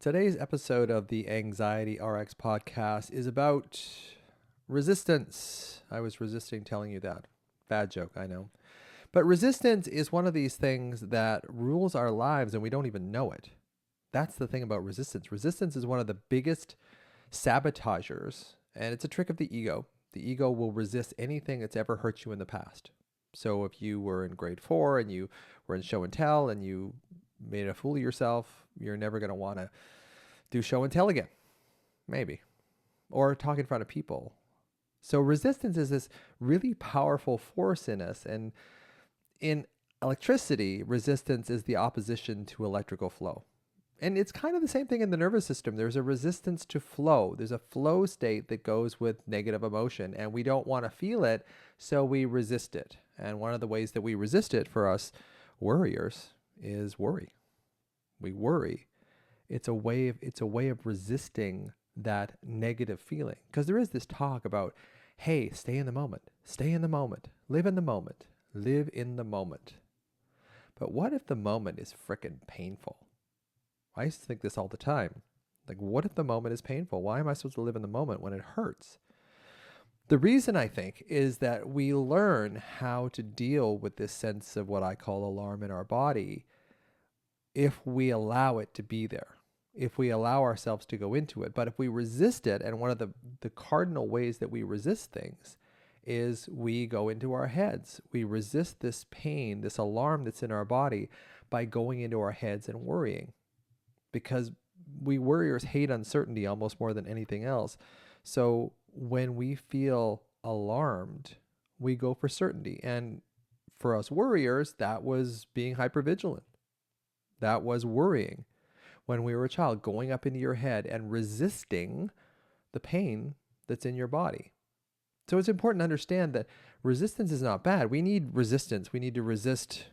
Today's episode of the Anxiety RX podcast is about resistance. I was resisting telling you that. Bad joke, I know. But resistance is one of these things that rules our lives and we don't even know it. That's the thing about resistance. Resistance is one of the biggest sabotagers, and it's a trick of the ego. The ego will resist anything that's ever hurt you in the past. So if you were in grade 4 and you were in show and tell and you made a fool of yourself, you're never going to want to do show and tell again, maybe, or talk in front of people. So resistance is this really powerful force in us. And in electricity, resistance is the opposition to electrical flow. And it's kind of the same thing in the nervous system. There's a resistance to flow. There's a flow state that goes with negative emotion, and we don't want to feel it, so we resist it. And one of the ways that we resist it for us worriers is worry. We worry. It's a way of resisting that negative feeling. Because there is this talk about, hey, stay in the moment, live in the moment, live in the moment. But what if the moment is frickin' painful? I used to think this all the time. Like, what if the moment is painful? Why am I supposed to live in the moment when it hurts? The reason, I think, is that we learn how to deal with this sense of what I call alarm in our body if we allow it to be there, if we allow ourselves to go into it. But if we resist it, and one of the cardinal ways that we resist things is we go into our heads. We resist this pain, this alarm that's in our body by going into our heads and worrying. Because we worriers hate uncertainty almost more than anything else. So when we feel alarmed, we go for certainty. And for us worriers, that was being hypervigilant. That was worrying when we were a child, going up into your head and resisting the pain that's in your body. So it's important to understand that resistance is not bad. We need resistance. We need to resist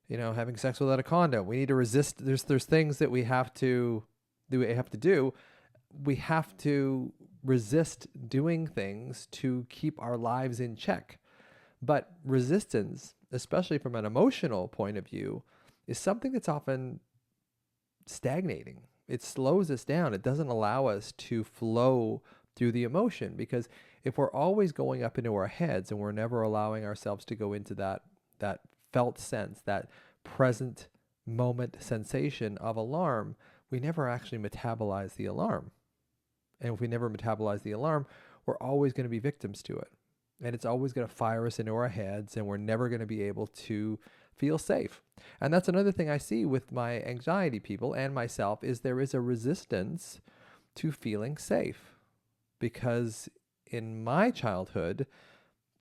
having sex without a condom. We need to resist. There's things that we have to do. We have to resist doing things to keep our lives in check. But resistance, especially from an emotional point of view, is something that's often stagnating. It slows us down. It doesn't allow us to flow through the emotion, because if we're always going up into our heads and we're never allowing ourselves to go into that felt sense, that present moment sensation of alarm, we never actually metabolize the alarm. And if we never metabolize the alarm, we're always going to be victims to it. And it's always going to fire us into our heads, and we're never going to be able to feel safe. And that's another thing I see with my anxiety people and myself, is there is a resistance to feeling safe. Because in my childhood,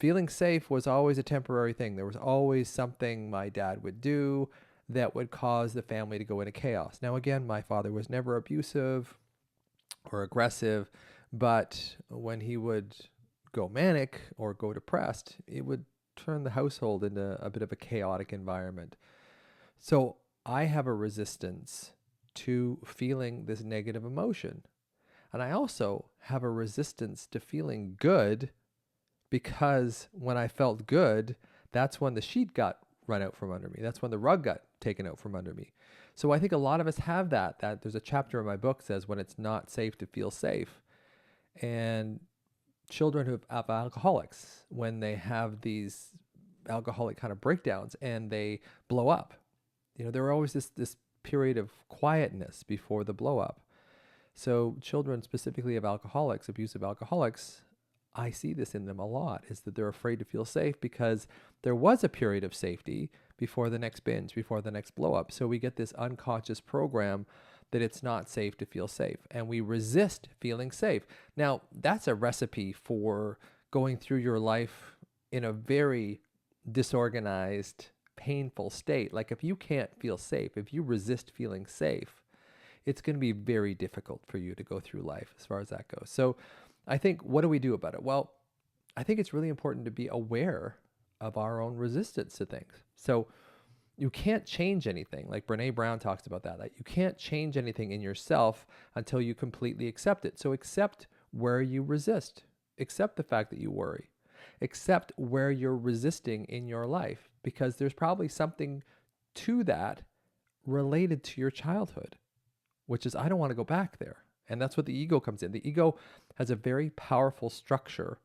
feeling safe was always a temporary thing. There was always something my dad would do that would cause the family to go into chaos. Now, again, my father was never abusive or aggressive, but when he would go manic or go depressed, it would turn the household into a bit of a chaotic environment. So I have a resistance to feeling this negative emotion. And I also have a resistance to feeling good, because when I felt good, that's when the sheet got run out from under me. That's when the rug got taken out from under me. So I think a lot of us have that there's a chapter in my book says when it's not safe to feel safe. And children who have alcoholics, when they have these alcoholic kind of breakdowns and they blow up, there are always this period of quietness before the blow up. So children specifically of alcoholics, abusive alcoholics, I see this in them a lot, is that they're afraid to feel safe because there was a period of safety before the next binge, before the next blow up. So we get this unconscious program that it's not safe to feel safe, and we resist feeling safe. Now, that's a recipe for going through your life in a very disorganized, painful state. Like, if you can't feel safe, if you resist feeling safe, it's going to be very difficult for you to go through life as far as that goes. So I think, what do we do about it? Well, I think it's really important to be aware of our own resistance to things. So you can't change anything. Like Brene Brown talks about that you can't change anything in yourself until you completely accept it. So accept where you resist. Accept the fact that you worry. Accept where you're resisting in your life, because there's probably something to that related to your childhood. which is I don't want to go back there. And that's what the ego comes in. The ego has a very powerful structure,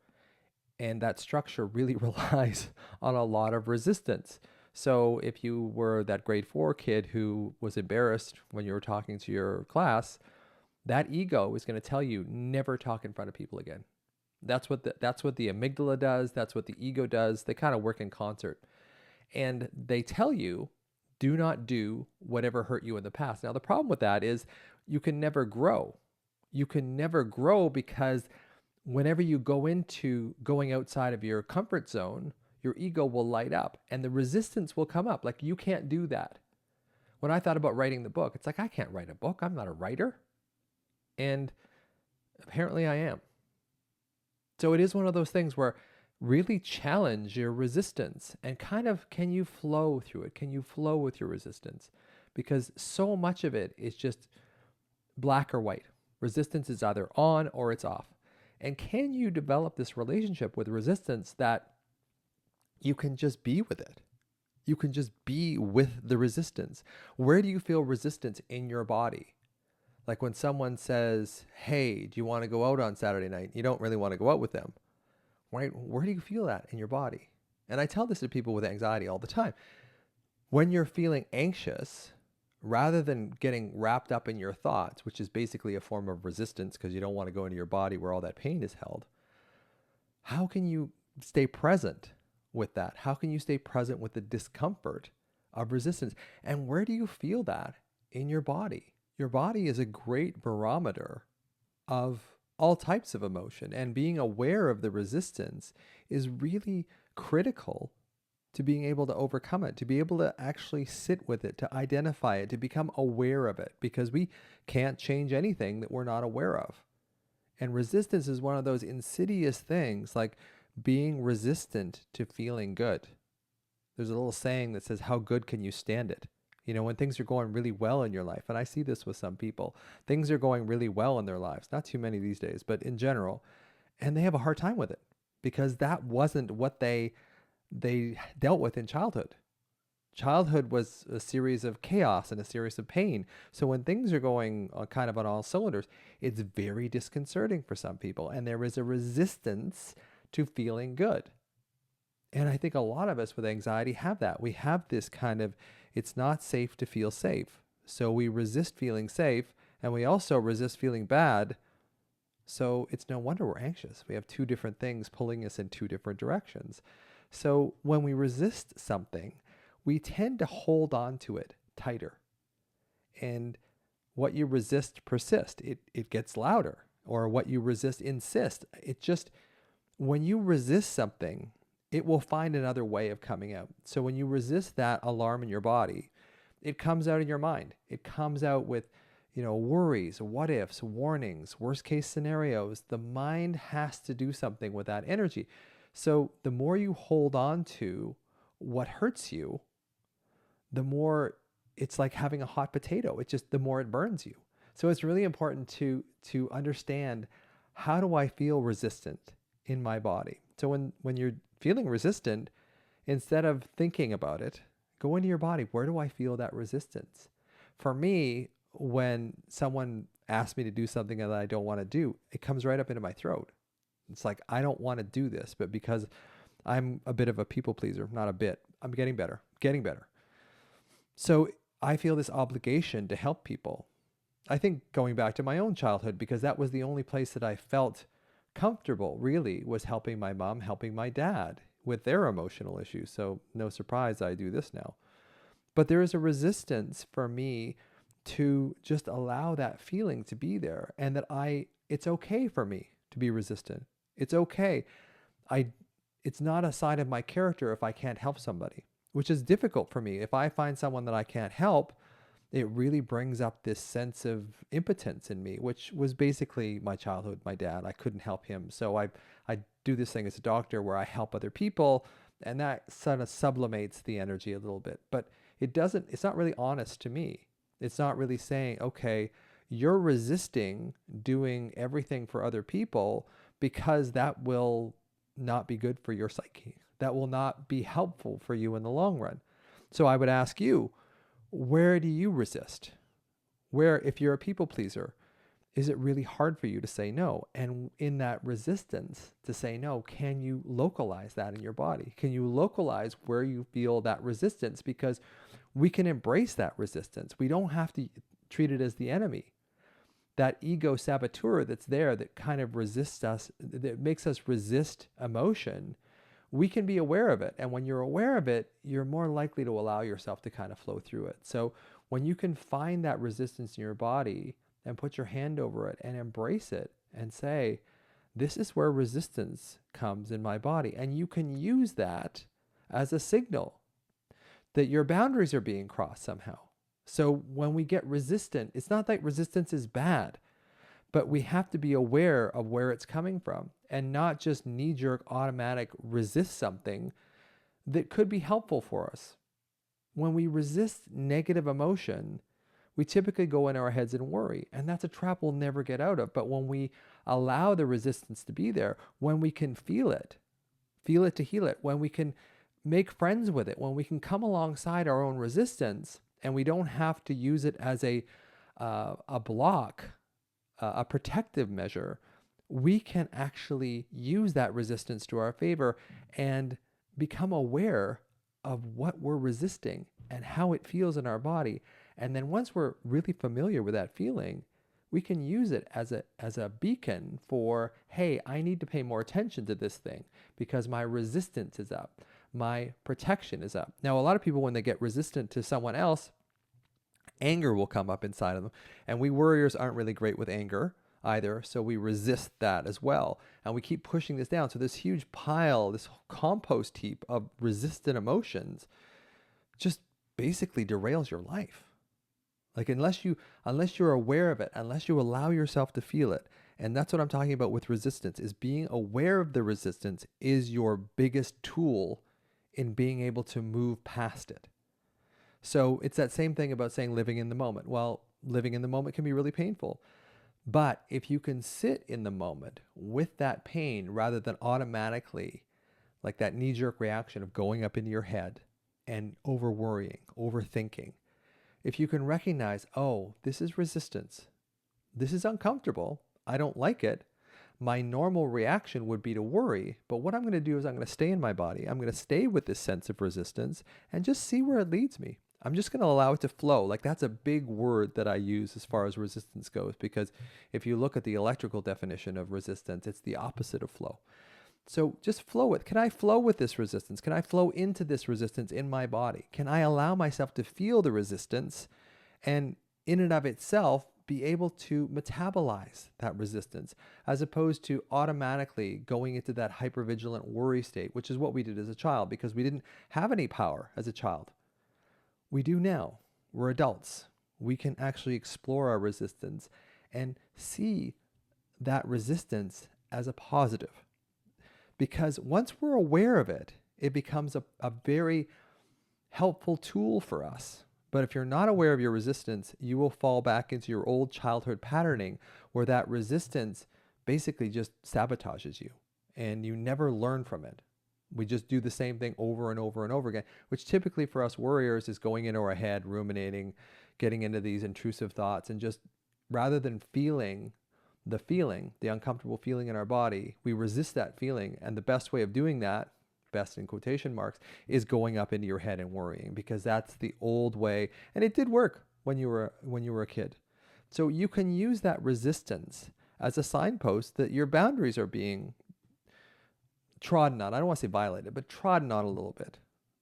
and that structure really relies on a lot of resistance. So if you were that grade 4 kid who was embarrassed when you were talking to your class, that ego is going to tell you never talk in front of people again. That's what the amygdala does. That's what the ego does. They kind of work in concert. And they tell you, do not do whatever hurt you in the past. Now, the problem with that is you can never grow. You can never grow because whenever you go into going outside of your comfort zone, your ego will light up and the resistance will come up. Like, you can't do that. When I thought about writing the book, it's like, I can't write a book. I'm not a writer. And apparently I am. So it is one of those things where really challenge your resistance and kind of, can you flow through it? Can you flow with your resistance? Because so much of it is just black or white. Resistance is either on or it's off. And can you develop this relationship with resistance that you can just be with it? You can just be with the resistance. Where do you feel resistance in your body? Like when someone says, hey, do you want to go out on Saturday night? You don't really want to go out with them, right? Where do you feel that in your body? And I tell this to people with anxiety all the time. When you're feeling anxious, rather than getting wrapped up in your thoughts, which is basically a form of resistance because you don't want to go into your body where all that pain is held, how can you stay present with that? How can you stay present with the discomfort of resistance? And where do you feel that in your body? Your body is a great barometer of all types of emotion, and being aware of the resistance is really critical to being able to overcome it, to be able to actually sit with it, to identify it, to become aware of it, because we can't change anything that we're not aware of. And resistance is one of those insidious things, like being resistant to feeling good. There's a little saying that says, how good can you stand it? You know, when things are going really well in your life, and I see this with some people, things are going really well in their lives, not too many these days, but in general, and they have a hard time with it because that wasn't what they dealt with in childhood. Childhood was a series of chaos and a series of pain. So when things are going kind of on all cylinders, it's very disconcerting for some people, and there is a resistance to feeling good. And I think a lot of us with anxiety have that. We have this kind of, it's not safe to feel safe. So we resist feeling safe, and we also resist feeling bad. So it's no wonder we're anxious. We have two different things pulling us in two different directions. So when we resist something, we tend to hold on to it tighter. And what you resist persists. It gets louder. Or what you resist insists. It just, when you resist something, it will find another way of coming out. So when you resist that alarm in your body, it comes out in your mind. It comes out with, worries, what ifs, warnings, worst case scenarios. The mind has to do something with that energy. So the more you hold on to what hurts you, the more it's like having a hot potato. The more it burns you. So it's really important to understand, how do I feel resistant in my body? So when you're feeling resistant, instead of thinking about it, go into your body. Where do I feel that resistance? For me, when someone asks me to do something that I don't want to do, it comes right up into my throat. It's like, I don't want to do this, but because I'm a bit of a people pleaser, not a bit, I'm getting better. So I feel this obligation to help people. I think going back to my own childhood, because that was the only place that I felt comfortable, really, was helping my mom, helping my dad with their emotional issues. So no surprise I do this now. But there is a resistance for me to just allow that feeling to be there, and that it's okay for me to be resistant. It's okay. It's not a sign of my character if I can't help somebody, which is difficult for me. If I find someone that I can't help, it really brings up this sense of impotence in me, which was basically my childhood. My dad, I couldn't help him. So I do this thing as a doctor where I help other people, and that sort of sublimates the energy a little bit. But it's not really honest to me. It's not really saying, okay, you're resisting doing everything for other people because that will not be good for your psyche. That will not be helpful for you in the long run. So I would ask you, where do you resist? Where if you're a people pleaser, is it really hard for you to say no? And in that resistance to say no, can you localize that in your body? Can you localize where you feel that resistance? Because we can embrace that resistance. We don't have to treat it as the enemy. That ego saboteur that's there that kind of resists us, that makes us resist emotion, we can be aware of it. And when you're aware of it, you're more likely to allow yourself to kind of flow through it. So when you can find that resistance in your body and put your hand over it and embrace it and say, this is where resistance comes in my body. And you can use that as a signal that your boundaries are being crossed somehow. So when we get resistant, it's not that resistance is bad, but we have to be aware of where it's coming from and not just knee-jerk automatic resist something that could be helpful for us. When we resist negative emotion, we typically go in our heads and worry, and that's a trap we'll never get out of. But when we allow the resistance to be there, when we can feel it to heal it, when we can make friends with it, when we can come alongside our own resistance, and we don't have to use it as a block, a protective measure, we can actually use that resistance to our favor and become aware of what we're resisting and how it feels in our body. And then once we're really familiar with that feeling, we can use it as a beacon for, hey, I need to pay more attention to this thing because my resistance is up. My protection is up. Now, a lot of people, when they get resistant to someone else, anger will come up inside of them. And we warriors aren't really great with anger either. So we resist that as well. And we keep pushing this down. So this huge pile, this compost heap of resistant emotions just basically derails your life. Like unless you're aware of it, unless you allow yourself to feel it. And that's what I'm talking about with resistance, is being aware of the resistance is your biggest tool in being able to move past it. So it's that same thing about saying living in the moment. Well, living in the moment can be really painful. But if you can sit in the moment with that pain rather than automatically, like that knee-jerk reaction of going up into your head and over worrying, overthinking, if you can recognize, oh, this is resistance. This is uncomfortable. I don't like it. My normal reaction would be to worry, but what I'm going to do is I'm going to stay in my body. I'm going to stay with this sense of resistance and just see where it leads me. I'm just going to allow it to flow. Like that's a big word that I use as far as resistance goes, because if you look at the electrical definition of resistance, it's the opposite of flow. So just flow it. Can I flow with this resistance? Can I flow into this resistance in my body? Can I allow myself to feel the resistance and in and of itself be able to metabolize that resistance as opposed to automatically going into that hypervigilant worry state, which is what we did as a child because we didn't have any power as a child. We do now. We're adults. We can actually explore our resistance and see that resistance as a positive. Because once we're aware of it, it becomes a very helpful tool for us. But if you're not aware of your resistance, you will fall back into your old childhood patterning where that resistance basically just sabotages you and you never learn from it. We just do the same thing over and over and over again, which typically for us warriors is going into our head, ruminating, getting into these intrusive thoughts, and just rather than feeling, the uncomfortable feeling in our body, we resist that feeling. And the best way of doing that, best in quotation marks, is going up into your head and worrying, because that's the old way. And it did work when you were a kid. So you can use that resistance as a signpost that your boundaries are being trodden on. I don't want to say violated, but trodden on a little bit.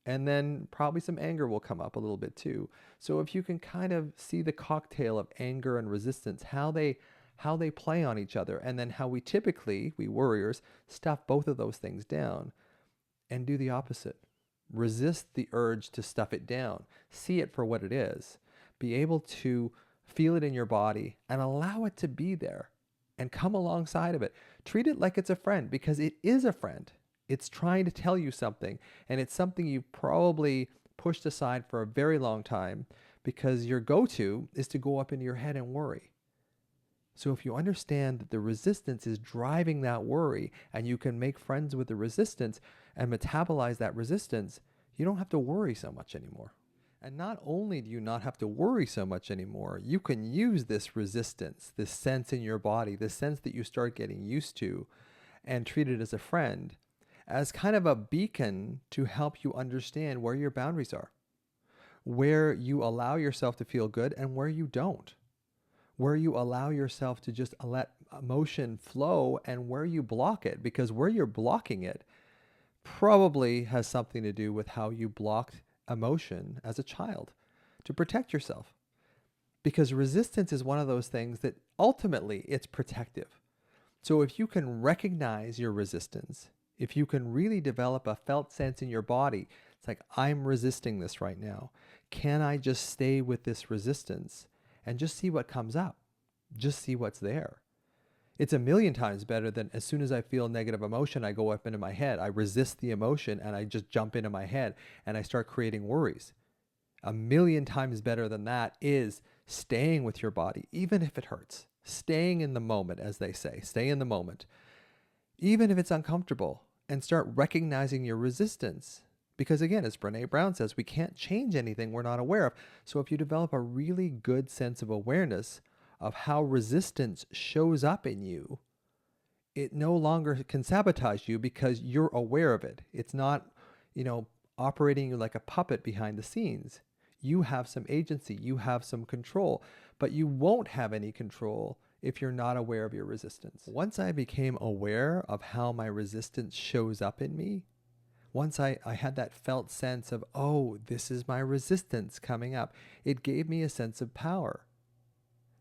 And then probably some anger will come up a little bit too. So if you can kind of see the cocktail of anger and resistance, how they play on each other, and then how we typically, we warriors, stuff both of those things down and do the opposite. Resist the urge to stuff it down. See it for what it is. Be able to feel it in your body and allow it to be there and come alongside of it. Treat it like it's a friend, because it is a friend. It's trying to tell you something, and it's something you probably pushed aside for a very long time because your go-to is to go up into your head and worry. So if you understand that the resistance is driving that worry and you can make friends with the resistance and metabolize that resistance, you don't have to worry so much anymore. And not only do you not have to worry so much anymore, you can use this resistance, this sense in your body, this sense that you start getting used to and treat it as a friend, as kind of a beacon to help you understand where your boundaries are, where you allow yourself to feel good and where you don't, where you allow yourself to just let emotion flow and where you block it, because where you're blocking it probably has something to do with how you blocked emotion as a child to protect yourself. Because resistance is one of those things that ultimately it's protective. So if you can recognize your resistance, if you can really develop a felt sense in your body, it's like, I'm resisting this right now. Can I just stay with this resistance and just see what comes up? Just see what's there. It's a million times better than as soon as I feel negative emotion, I go up into my head. I resist the emotion and I just jump into my head and I start creating worries. A million times better than that is staying with your body, even if it hurts. Staying in the moment, as they say. Stay in the moment. Even if it's uncomfortable, and start recognizing your resistance. Because again, as Brené Brown says, we can't change anything we're not aware of. So if you develop a really good sense of awareness of how resistance shows up in you, it no longer can sabotage you because you're aware of it. It's not, operating you like a puppet behind the scenes. You have some agency, you have some control, but you won't have any control if you're not aware of your resistance. Once I became aware of how my resistance shows up in me, once I had that felt sense of, oh, this is my resistance coming up, it gave me a sense of power.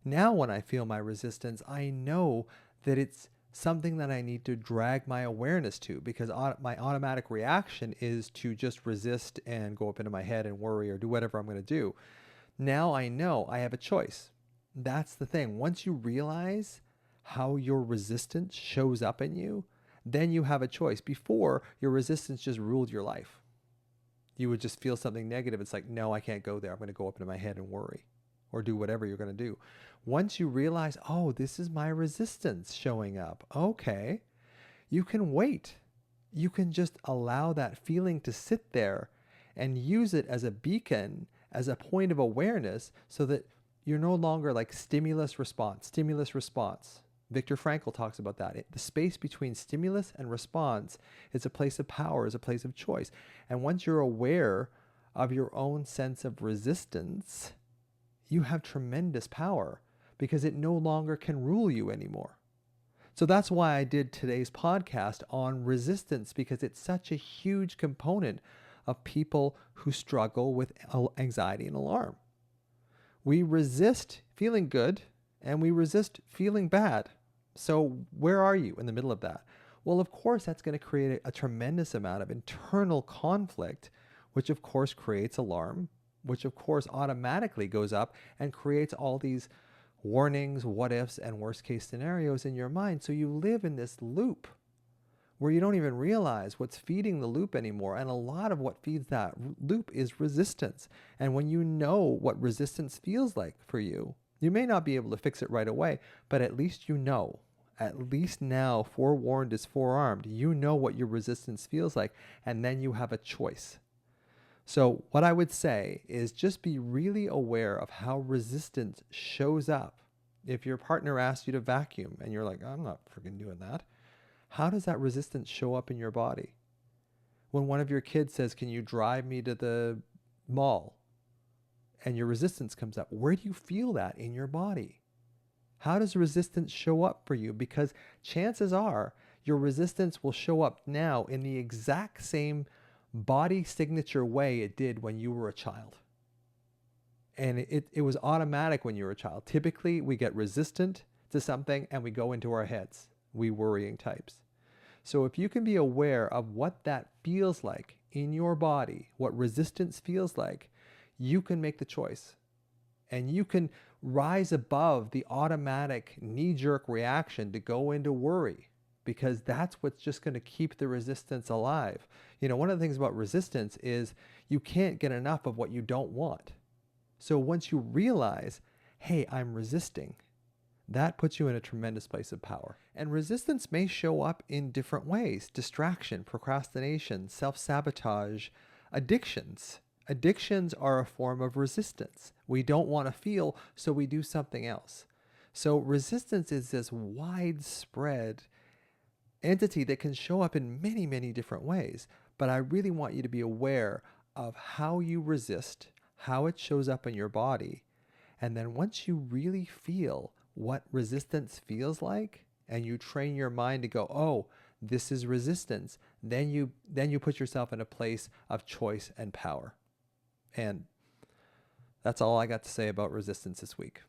Now when I feel my resistance, I know that it's something that I need to drag my awareness to, because my automatic reaction is to just resist and go up into my head and worry or do whatever I'm going to do. Now I know I have a choice. That's the thing. Once you realize how your resistance shows up in you, then you have a choice. Before, your resistance just ruled your life. You would just feel something negative. It's like, no, I can't go there. I'm going to go up into my head and worry or do whatever you're going to do. Once you realize, oh, this is my resistance showing up. Okay, you can wait. You can just allow that feeling to sit there and use it as a beacon, as a point of awareness, so that you're no longer like stimulus response. Viktor Frankl talks about that. The space between stimulus and response is a place of power, is a place of choice. And once you're aware of your own sense of resistance, you have tremendous power because it no longer can rule you anymore. So that's why I did today's podcast on resistance, because it's such a huge component of people who struggle with anxiety and alarm. We resist feeling good and we resist feeling bad. So where are you in the middle of that? Well, of course, that's going to create a tremendous amount of internal conflict, which of course creates alarm, which of course automatically goes up and creates all these warnings, what ifs, and worst case scenarios in your mind. So you live in this loop where you don't even realize what's feeding the loop anymore. And a lot of what feeds that loop is resistance. And when you know what resistance feels like for you, you may not be able to fix it right away, but at least you know. At least now, forewarned is forearmed. You know what your resistance feels like, and then you have a choice. So what I would say is just be really aware of how resistance shows up. If your partner asks you to vacuum and you're like, I'm not freaking doing that, how does that resistance show up in your body? When one of your kids says, can you drive me to the mall? And your resistance comes up, where do you feel that in your body? How does resistance show up for you? Because chances are your resistance will show up now in the exact same body signature way it did when you were a child. And it was automatic when you were a child. Typically, we get resistant to something and we go into our heads, we worrying types. So if you can be aware of what that feels like in your body, what resistance feels like, you can make the choice. And you can rise above the automatic knee-jerk reaction to go into worry, because that's what's just going to keep the resistance alive. One of the things about resistance is you can't get enough of what you don't want. So once you realize, hey, I'm resisting, that puts you in a tremendous place of power. And resistance may show up in different ways: distraction, procrastination, self-sabotage, addictions. Addictions are a form of resistance. We don't want to feel, so we do something else. So resistance is this widespread entity that can show up in many, many different ways. But I really want you to be aware of how you resist, how it shows up in your body. And then once you really feel what resistance feels like, and you train your mind to go, oh, this is resistance, then you put yourself in a place of choice and power. And that's all I got to say about resistance this week.